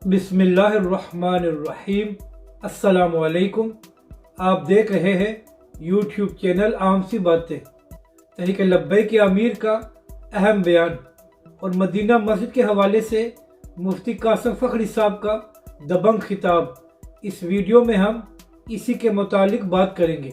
बिस्मिल्लाहिर्रहमानिर्रहीम। अस्सलामुअलैकुम। आप देख रहे हैं यूट्यूब चैनल आम सी बातें। तहरीक लब्बैक के अमीर का अहम बयान और मदीना मस्जिद के हवाले से मुफ्ती कासिम फ़खरी साहब का दबंग खिताब। इस वीडियो में हम इसी के मुतालिक बात करेंगे।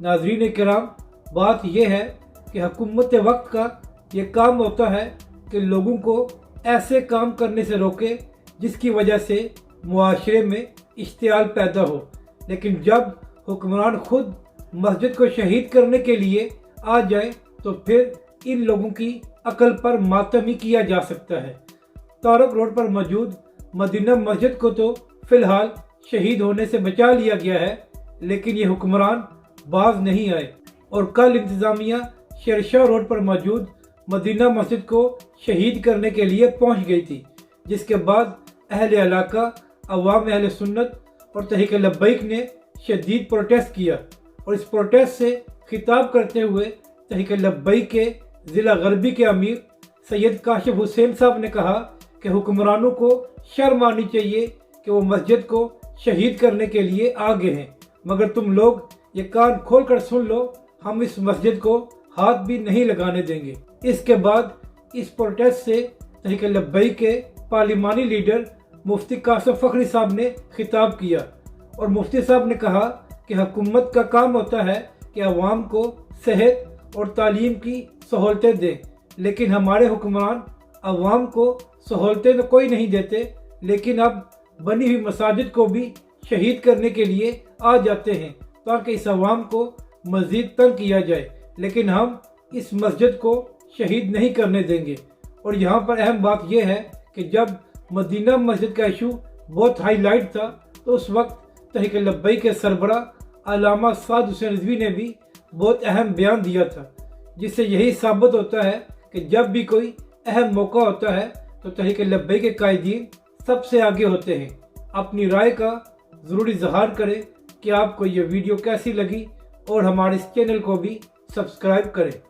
नाज़रीन किराम, बात यह है कि हुकूमत वक्त का ये काम होता है कि लोगों को ऐसे काम करने से रोके जिसकी वजह से मुआशरे में इश्तियाल पैदा हो, लेकिन जब हुक्मरान खुद मस्जिद को शहीद करने के लिए आ जाए तो फिर इन लोगों की अकल पर मातम ही किया जा सकता है। तारक रोड पर मौजूद मदीना मस्जिद को तो फिलहाल शहीद होने से बचा लिया गया है, लेकिन ये हुक्मरान बाज नहीं आए और कल इंतज़ामिया शेरशाह रोड पर मौजूद मदीना मस्जिद को शहीद करने के लिए पहुंच गई थी, जिसके बाद अहले इलाका, अवाम अहले सुन्नत और तहरीक लब्बैक ने शदीद प्रोटेस्ट किया और इस प्रोटेस्ट से खिताब करते हुए तहरीक लब्बैक के ज़िला गरबी के अमीर सैयद काशिफ हुसैन साहब ने कहा कि हुक्मरानों को शर्म आनी चाहिए कि वो मस्जिद को शहीद करने के लिए आगे हैं, मगर तुम लोग ये कान खोल कर सुन लो, हम इस मस्जिद को हाथ भी नहीं लगाने देंगे। इसके बाद इस प्रोटेस्ट से तहरीक लब्बैक के पार्लिमानी लीडर मुफ्ती कासिम फ़खरी साहब ने खिताब किया और मुफ्ती साहब ने कहा कि हुकूमत का काम होता है कि अवाम को सेहत और तालीम की सहूलतें दें, लेकिन हमारे हुक्मरान अवाम को सहूलतें तो कोई नहीं देते, लेकिन अब बनी हुई मसाजिद को भी शहीद करने के लिए आ जाते हैं ताकि इस अवाम को मज़ीद तंग किया जाए, लेकिन हम इस मस्जिद को शहीद नहीं करने देंगे। और यहाँ पर अहम बात यह है कि जब मदीना मस्जिद का इशू बहुत हाईलाइट था तो उस वक्त तहरीक लब्बैक के सरबराह अल्लामा साद हुसैन रिज़वी ने भी बहुत अहम बयान दिया था, जिससे यही साबित होता है कि जब भी कोई अहम मौका होता है तो तहरीक लब्बैक के कायदीन सबसे आगे होते हैं। अपनी राय का ज़रूर इजहार करें कि आपको ये वीडियो कैसी लगी और हमारे इस चैनल को भी सब्सक्राइब करें।